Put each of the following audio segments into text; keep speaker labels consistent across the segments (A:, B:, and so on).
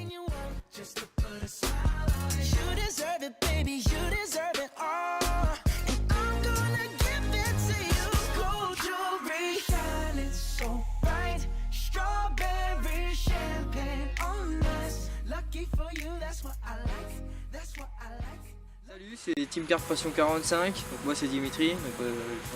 A: anything you want just to put a smile on it. You deserve it, baby, you deserve it all. And I'm gonna give it to you. Gold jewelry, shining so bright. Strawberry champagne on us. Lucky for you, that's what I like. That's what I like.
B: Salut, c'est Team Kart Passion 45, donc moi c'est Dimitri, donc,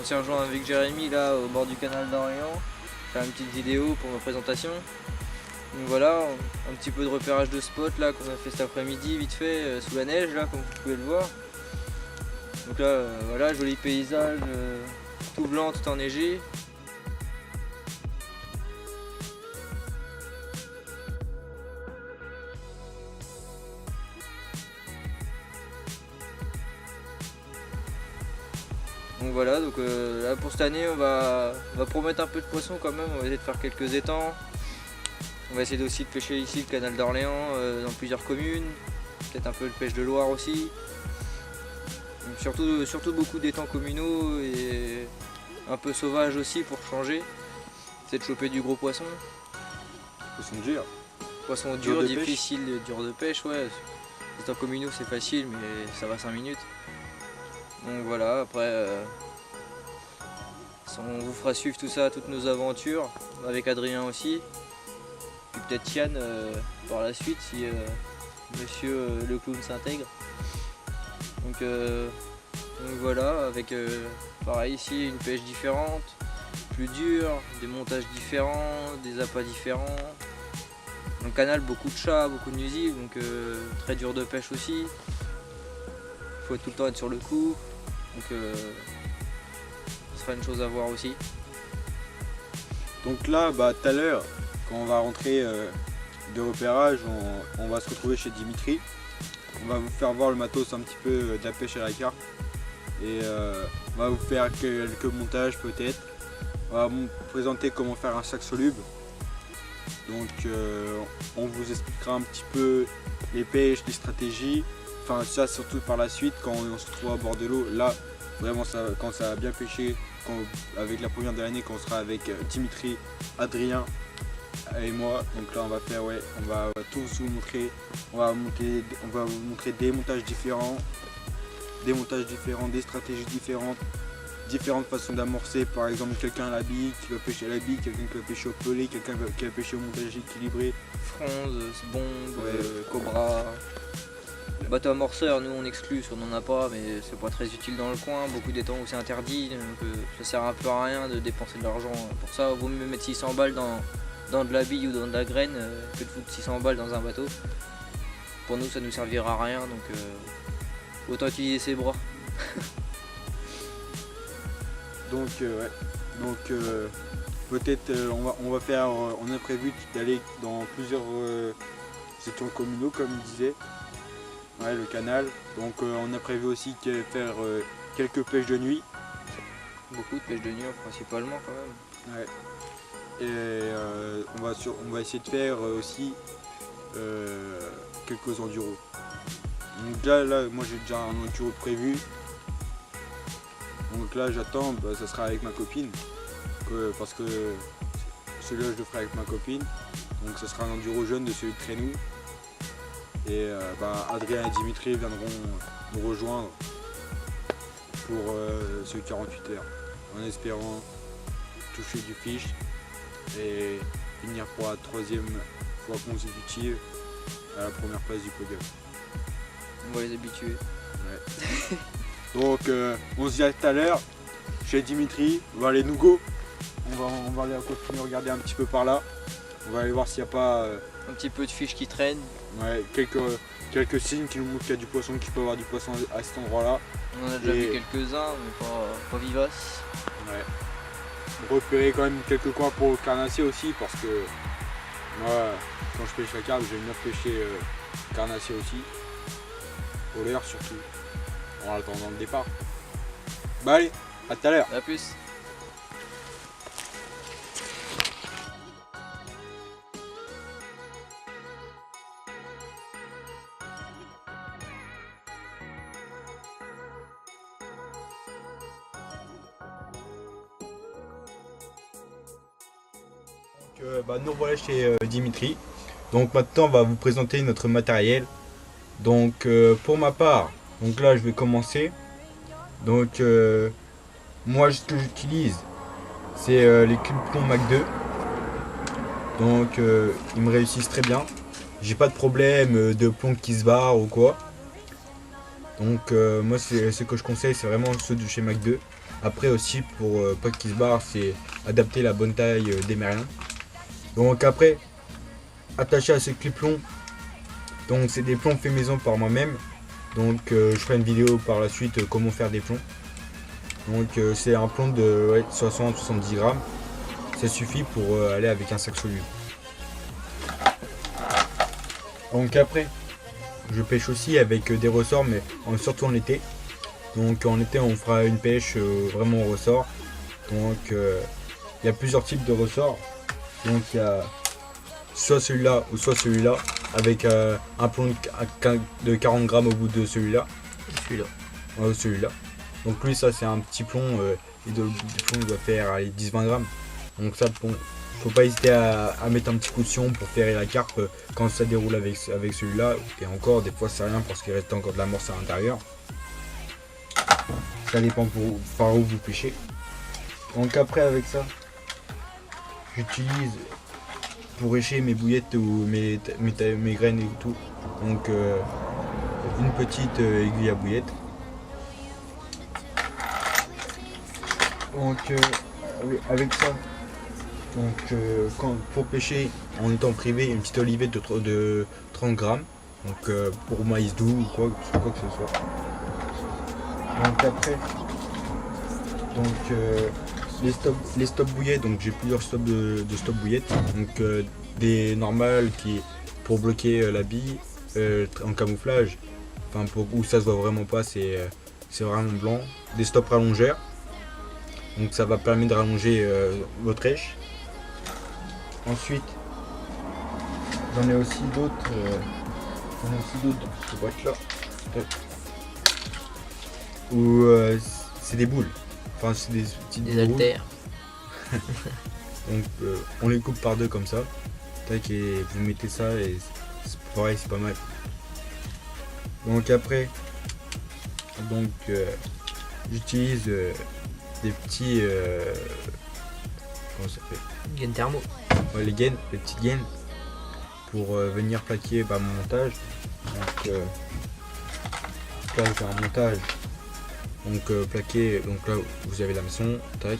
B: on s'est rejoint avec Jérémy là au bord du canal d'Orléans, faire une petite vidéo pour ma présentation. Donc voilà, un petit peu de repérage de spot là qu'on a fait cet après-midi vite fait sous la neige là comme vous pouvez le voir. Donc là voilà, joli paysage, tout blanc, tout enneigé. Donc voilà, donc là pour cette année on va promettre un peu de poisson quand même, on va essayer de faire quelques étangs. On va essayer aussi de pêcher ici le canal d'Orléans dans plusieurs communes, peut-être un peu de pêche de Loire aussi. Donc surtout beaucoup d'étangs communaux et un peu sauvages aussi pour changer. C'est de choper du gros poisson.
C: Poisson dur.
B: Poisson dur, difficile, dur de pêche, ouais. Les étangs communaux c'est facile mais ça va 5 minutes. Donc voilà, après on vous fera suivre tout ça, toutes nos aventures, avec Adrien aussi. Puis peut-être Yann par la suite si monsieur le clown s'intègre. Donc voilà, avec pareil ici une pêche différente, plus dure, des montages différents, des appâts différents. Dans le canal beaucoup de chats, beaucoup de nuisibles, donc très dur de pêche aussi. Faut tout le temps être sur le coup, donc ce sera une chose à voir aussi.
C: Donc là, tout à l'heure, quand on va rentrer de repérage, on va se retrouver chez Dimitri. On va vous faire voir le matos un petit peu de la pêche à la carpe. Et on va vous faire quelques montages peut-être. On va vous présenter comment faire un sac soluble. Donc on vous expliquera un petit peu les pêches, les stratégies. Enfin ça surtout par la suite quand on se retrouve à bord de l'eau. Là vraiment quand ça a bien pêché, avec la première de l'année, quand on sera avec Dimitri, Adrien et moi. Donc là on va faire on va tous vous montrer. On va vous montrer des montages différents, des stratégies différentes façons d'amorcer. Par exemple quelqu'un à la bille qui va pêcher à la bille, quelqu'un qui va pêcher au pelé, quelqu'un qui va pêcher au montage équilibré.
B: Fronde, sbong, cobra. Bateau amorceur, nous on exclut, on n'en a pas, mais c'est pas très utile dans le coin, beaucoup d'étangs où c'est interdit, donc ça sert un peu à rien de dépenser de l'argent pour ça. Vaut mieux mettre 600 balles dans de la bille ou dans de la graine que de foutre 600 balles dans un bateau. Pour nous ça nous servira à rien, donc autant utiliser ses bras.
C: Donc peut-être on a prévu d'aller dans plusieurs étangs communaux comme il disait. Ouais, le canal. Donc on a prévu aussi de faire quelques pêches de nuit.
B: Beaucoup de pêche de nuit principalement quand même.
C: Ouais. Et on va essayer de faire aussi quelques enduros. Donc là moi j'ai déjà un enduro prévu. Donc là j'attends, ça sera avec ma copine. Parce que celui-là je le ferai avec ma copine. Donc ce sera un enduro jeune de celui de Trénou. Et Adrien et Dimitri viendront nous rejoindre pour ce 48 heures, en espérant toucher du fiche et finir pour la 3e fois consécutive à la première place du podium.
B: On va les habituer.
C: Ouais. Donc on se dit à tout à l'heure chez Dimitri, on va aller nous go. On va aller continuer à regarder un petit peu par là. On va aller voir s'il n'y a pas
B: un petit peu de fiche qui traîne.
C: Ouais, quelques signes qui nous montrent qu'il y a du poisson, qu'il peut y avoir du poisson à cet endroit-là.
B: On en a déjà vu quelques-uns, mais pas vivaces.
C: Ouais. Repérer quand même quelques coins pour le carnassier aussi, parce que moi, quand je pêche la carpe, j'aime bien pêcher carnassier aussi. Au leurre surtout, en attendant le départ. Bah allez, à tout à l'heure.
B: A plus.
C: Nous revoilà chez Dimitri. Donc maintenant on va vous présenter notre matériel. Donc pour ma part, donc là je vais commencer. Donc moi ce que j'utilise c'est les cubes plomb Mac 2. Donc ils me réussissent très bien. J'ai pas de problème de plomb qui se barre ou quoi. Donc moi c'est ce que je conseille, c'est vraiment ceux de chez Mac 2. Après aussi pour pas qu'ils se barrent, c'est adapter la bonne taille des mériens. Donc après, attaché à ce clip plomb, donc c'est des plombs faits maison par moi-même. Donc je ferai une vidéo par la suite comment faire des plombs. Donc c'est un plomb de 60-70 grammes. Ça suffit pour aller avec un sac soluble. Donc après, je pêche aussi avec des ressorts, mais surtout en été. Donc en été on fera une pêche vraiment au ressort. Donc il y a plusieurs types de ressorts. Donc il y a soit celui-là ou soit celui-là avec un plomb de 40 grammes au bout de celui-là. Celui-là. Donc lui ça c'est un petit plomb et le plomb doit faire 10-20 grammes. Donc ça bon, faut pas hésiter à mettre un petit coup de sion pour faire la carpe quand ça déroule avec celui-là. Et encore des fois c'est rien parce qu'il reste encore de l'amorce à l'intérieur. Ça dépend par où vous pêchez. Donc après avec ça, j'utilise pour écher mes bouillettes ou mes graines et tout. Donc une petite aiguille à bouillette. Donc avec ça, donc pour pêcher en étant privé, une petite olivette de 30 grammes. Donc pour maïs doux ou quoi que ce soit. Donc après, les stops bouillettes, donc j'ai plusieurs stops de stop bouillettes, donc des normales pour bloquer la bille en camouflage, enfin pour où ça se voit vraiment pas, c'est vraiment blanc, des stops rallongeurs, donc ça va permettre de rallonger votre rêche. Ensuite j'en ai aussi d'autres dans cette boîte là. Où c'est des boules, enfin c'est des petites boules.
B: haltères.
C: Donc on les coupe par deux comme ça, tac, et vous mettez ça et c'est pareil, c'est pas mal. Donc après, donc j'utilise des petits comment ça s'appelle,
B: Gaine thermo.
C: ouais, les petites gaines pour venir plaquer mon montage. Donc là j'ai un montage. Donc plaqué, donc là vous avez la maçon, tac.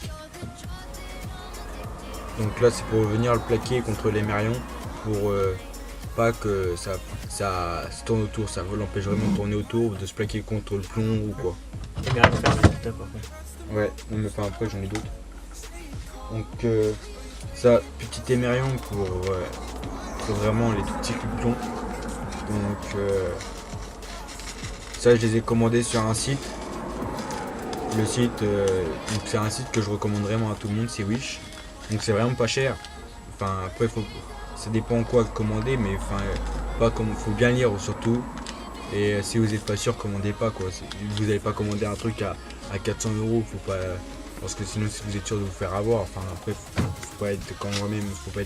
C: Donc là c'est pour venir le plaquer contre les mérions pour pas que ça se tourne autour, ça l'empêche vraiment de tourner autour, de se plaquer contre le plomb ou quoi.
B: Et bien faire par contre.
C: Ouais, non mais pas après j'en ai d'autres. Donc ça, petit émerion pour vraiment les tout petits cubes plomb. Donc ça je les ai commandés sur un site. Le site, donc c'est un site que je recommande vraiment à tout le monde, c'est Wish. Donc c'est vraiment pas cher. Enfin après ça dépend quoi commander, mais enfin faut bien lire surtout. Et si vous n'êtes pas sûr, commandez pas quoi. Vous n'allez pas commander un truc à 400 €, faut pas, parce que sinon si vous êtes sûr de vous faire avoir. Enfin après faut pas être quand même, faut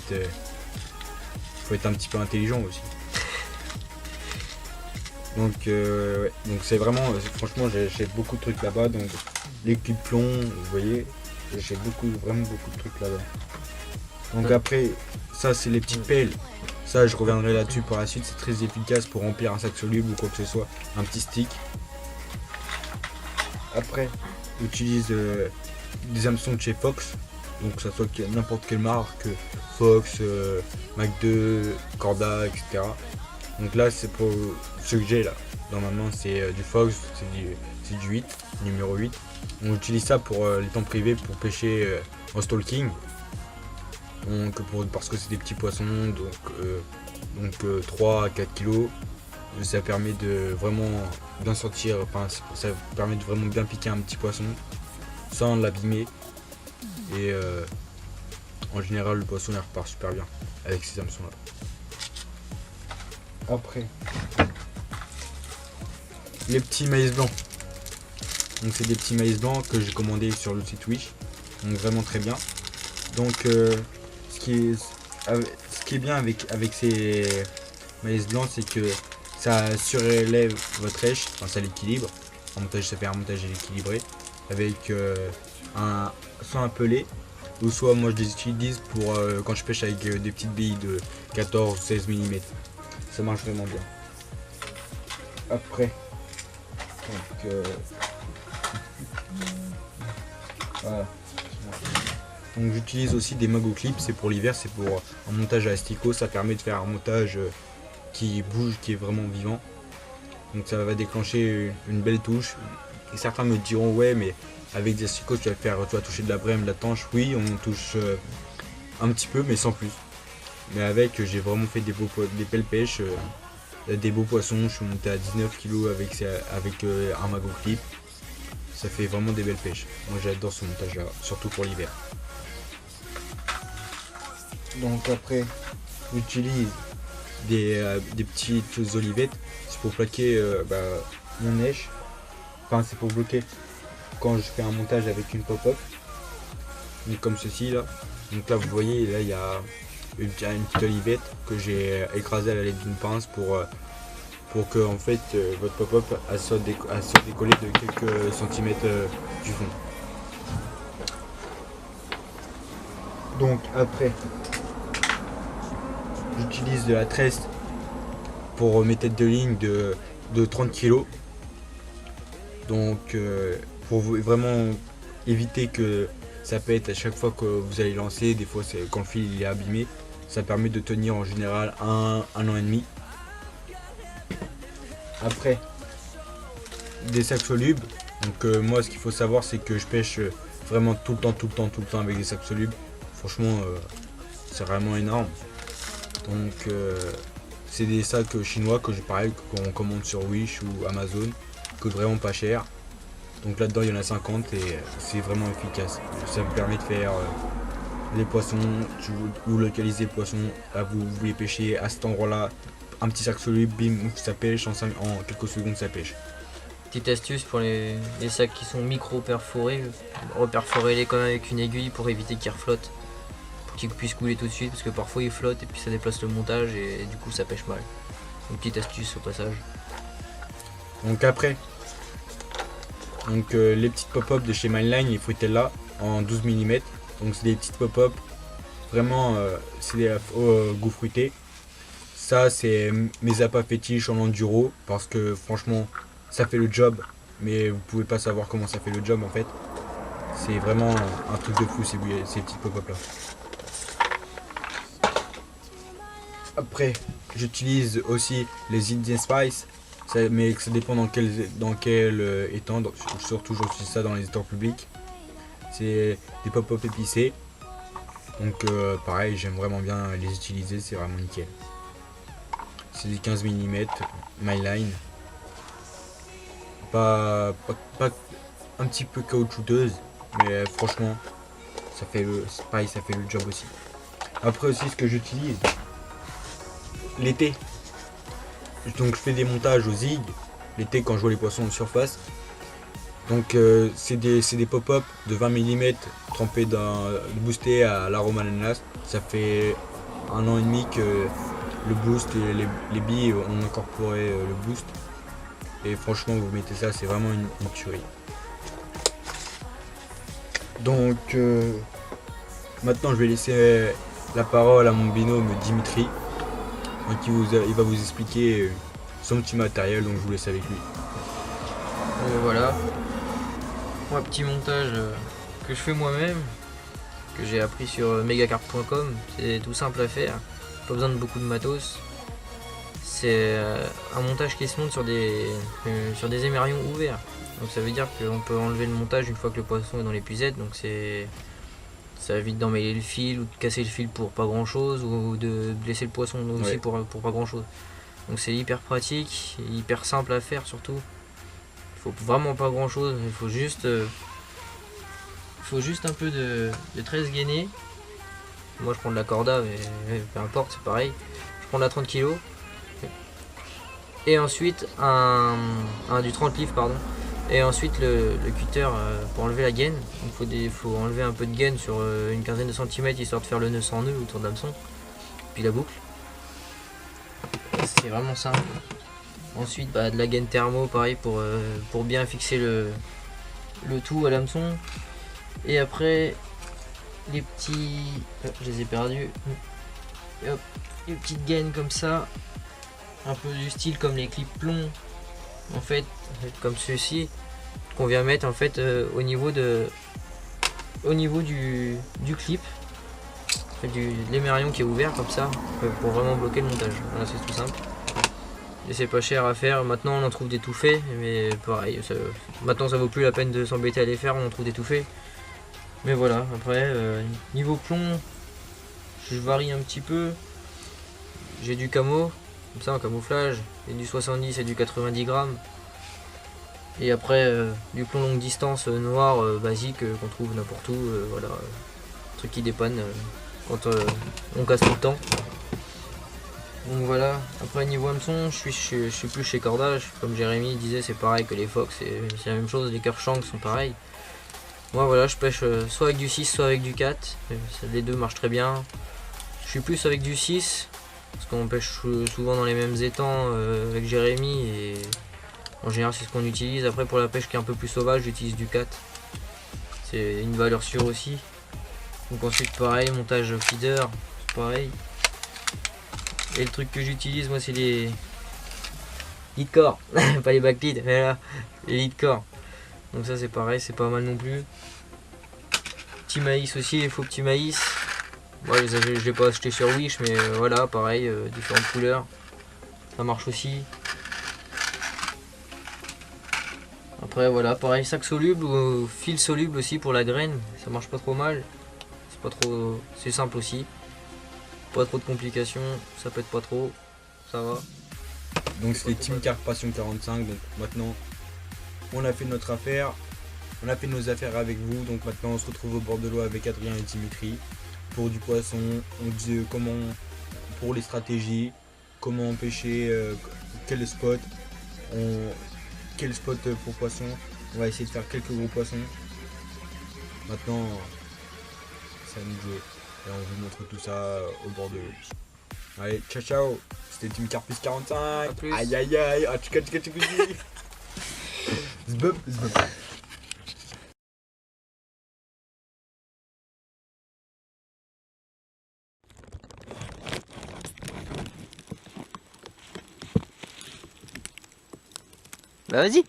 C: être un petit peu intelligent aussi. Donc ouais. Donc c'est vraiment, franchement j'achète beaucoup de trucs là-bas, donc les cubes plomb, vous voyez, j'achète vraiment beaucoup de trucs là-bas. Donc après ça c'est les petites pelles, ça je reviendrai là-dessus par la suite, c'est très efficace pour remplir un sac soluble ou quoi que ce soit, un petit stick. Après j'utilise des hameçons de chez Fox, donc ça soit n'importe quelle marque, Fox, Mac 2, Corda, etc. Donc là c'est pour ce que j'ai là dans ma main, c'est du Fox, c'est du 8, numéro 8. On utilise ça pour les temps privés pour pêcher en stalking. Donc parce que c'est des petits poissons, donc 3 à 4 kilos. Ça permet de vraiment bien sortir, enfin ça permet de vraiment bien piquer un petit poisson sans l'abîmer. Et en général le poisson il repart super bien avec ces hameçons là. Après, les petits maïs blancs. Donc c'est des petits maïs blancs que j'ai commandés sur le site Wish. Donc vraiment très bien. Donc ce qui est bien avec ces maïs blancs, c'est que ça surélève votre èche, enfin ça l'équilibre. En montage, ça fait un montage équilibré avec soit un pelé, ou soit moi je les utilise pour quand je pêche avec des petites billes de 14-16 mm. Ça marche vraiment bien. Après, donc, voilà. Donc j'utilise aussi des magots clips, c'est pour l'hiver, c'est pour un montage à asticot, ça permet de faire un montage qui bouge, qui est vraiment vivant. Donc ça va déclencher une belle touche. Et certains me diront ouais mais avec des asticots tu vas toucher de la brème, de la tanche. Oui, on touche un petit peu mais sans plus. Mais avec j'ai vraiment fait des belles pêches, des beaux poissons. Je suis monté à 19 kg avec un magot clip. Ça fait vraiment des belles pêches. Moi j'adore ce montage là, surtout pour l'hiver. Donc après j'utilise des petites olivettes, c'est pour plaquer mon èche, enfin c'est pour bloquer quand je fais un montage avec une pop-up, donc comme ceci là. Donc là vous voyez, là il y a une petite olivette que j'ai écrasée à la l'aide d'une pince pour que en fait votre pop-up soit décollée de quelques centimètres du fond. Donc après j'utilise de la tresse pour mes têtes de ligne de 30 kg. Donc pour vraiment éviter que ça pète à chaque fois que vous allez lancer, des fois c'est quand le fil il est abîmé, ça permet de tenir en général un an et demi. Après des sacs solubles, donc moi ce qu'il faut savoir c'est que je pêche vraiment tout le temps avec des sacs solubles. Franchement c'est vraiment énorme. Donc c'est des sacs chinois que qu'on commande sur Wish ou Amazon, qui coûtent vraiment pas cher. Donc là-dedans il y en a 50 et c'est vraiment efficace. Ça vous permet de faire les poissons, vous localisez le poisson, là vous voulez pêcher à cet endroit-là, un petit sac soluble, bim, ça pêche, en quelques secondes ça pêche.
B: Petite astuce pour les sacs qui sont micro-perforés, reperforez-les quand même avec une aiguille pour éviter qu'ils reflottent. Qui puisse couler tout de suite parce que parfois il flotte et puis ça déplace le montage et du coup ça pêche mal. Une petite astuce au passage.
C: Donc après, les petites pop-up de chez Mainline et Fruitella en 12 mm. Donc c'est des petites pop-up, vraiment c'est des goût fruité. Ça c'est mes appâts fétiches en enduro parce que franchement ça fait le job, mais vous pouvez pas savoir comment ça fait le job en fait. C'est vraiment un truc de fou ces petites pop-up là. Après, j'utilise aussi les Indian Spice, mais ça dépend dans quel étang. Surtout, j'utilise ça dans les étangs publics. C'est des pop-up épicés. Donc, pareil, j'aime vraiment bien les utiliser, c'est vraiment nickel. C'est des 15 mm, Mainline. Pas un petit peu caoutchouteuse, mais franchement, ça fait le job aussi. Après aussi, ce que j'utilise l'été, donc je fais des montages au zig l'été quand je vois les poissons en surface. Donc c'est des pop-up de 20 mm trempés boostés à l'arôme ananas. Ça fait 1 an et demi que le boost et les billes ont incorporé le boost. Et franchement vous mettez ça, c'est vraiment une tuerie. Donc maintenant je vais laisser la parole à mon binôme Dimitri. Donc il va vous expliquer son petit matériel, donc je vous laisse avec lui.
B: Voilà, moi petit montage que je fais moi-même, que j'ai appris sur megacarp.com, c'est tout simple à faire, pas besoin de beaucoup de matos. C'est un montage qui se monte sur des émerillons ouverts, donc ça veut dire qu'on peut enlever le montage une fois que le poisson est dans l'épuisette, donc ça évite d'emmêler le fil ou de casser le fil pour pas grand chose ou de blesser le poisson aussi pour pas grand chose. Donc c'est hyper pratique, hyper simple à faire surtout. Il faut vraiment pas grand chose, il faut juste un peu de 13 gainés. Moi je prends de la corda mais peu importe, c'est pareil. Je prends de la 30 kg. Et ensuite du 30 livres pardon. Et ensuite le cutter pour enlever la gaine. Il faut enlever un peu de gaine sur une quinzaine de centimètres histoire de faire le nœud sans nœud autour de l'hameçon.
D: puis la boucle. C'est vraiment simple. Ensuite bah, de la gaine thermo pareil pour bien fixer le tout à l'hameçon. Et après les petits... je les ai perdus. Et hop, les petites gaines comme ça. Un peu du style comme les clips plombs. En fait comme ceux-ci. Qu'on vient mettre en fait au niveau du clip. De l'émerion qui est ouvert comme ça. Pour vraiment bloquer le montage. Voilà, c'est tout simple. Et c'est pas cher à faire. Maintenant on en trouve des tout faits, mais pareil, maintenant ça vaut plus la peine de s'embêter à les faire, on en trouve des tout faits. Mais voilà, après niveau plomb, je varie un petit peu. J'ai du camo, comme ça en camouflage, et du 70 et du 90 grammes. Et après du plomb longue distance noir basique qu'on trouve n'importe où, voilà, truc qui dépanne quand on casse tout le temps. Donc voilà, après niveau hameçon, je suis plus chez cordage, comme Jérémy disait, c'est pareil que les Fox, c'est la même chose, les Kershank sont pareils. Moi voilà, je pêche soit avec du 6, soit avec du 4, les deux marchent très bien. Je suis plus avec du 6, parce qu'on pêche souvent dans les mêmes étangs avec Jérémy, et en général c'est ce qu'on utilise. Après pour la pêche qui est un peu plus sauvage, j'utilise du 4, c'est une valeur sûre aussi. Donc ensuite pareil, montage feeder, pareil. Et le truc que j'utilise moi c'est les lead core, pas les backlead, mais là, les lead core. Donc ça c'est pareil, c'est pas mal non plus. Petit maïs aussi, les faux petits maïs. Bon, je l'ai pas acheté sur Wish, mais voilà, pareil, différentes couleurs. Ça marche aussi. Après voilà, pareil, sac soluble ou fil soluble aussi pour la graine. Ça marche pas trop mal. C'est pas trop, c'est simple aussi. Pas trop de complications, ça pète pas trop, ça va.
C: Donc c'était Team Carp Passion 45, donc maintenant on a fait notre affaire, on a fait nos affaires avec vous, donc maintenant on se retrouve au bord de l'eau avec Adrien et Dimitri pour du poisson. On dit comment, pour les stratégies, comment pêcher, quel spot pour poisson. On va essayer de faire quelques gros poissons. Maintenant c'est à nous de jouer et on vous montre tout ça au bord de l'eau. Allez, ciao ciao, c'était Team Carpus 45. Aïe aïe aïe, ah tchika tchika tchika tchika. Zbup, zbup.
B: Bah vas-y.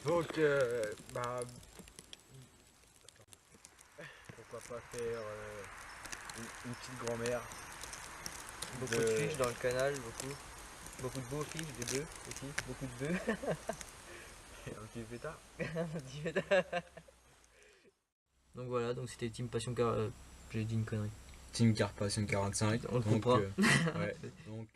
C: Donc pourquoi pas faire une petite grand-mère.
B: Beaucoup de fiches dans le canal, beaucoup de beaux fiches, des bœufs aussi, beaucoup de bœufs.
C: Un petit pétard.
D: Donc voilà, donc c'était Team Passion Car... j'ai dit une connerie.
C: Team Carp Passion 45.
D: On le coupera.
C: Ouais, donc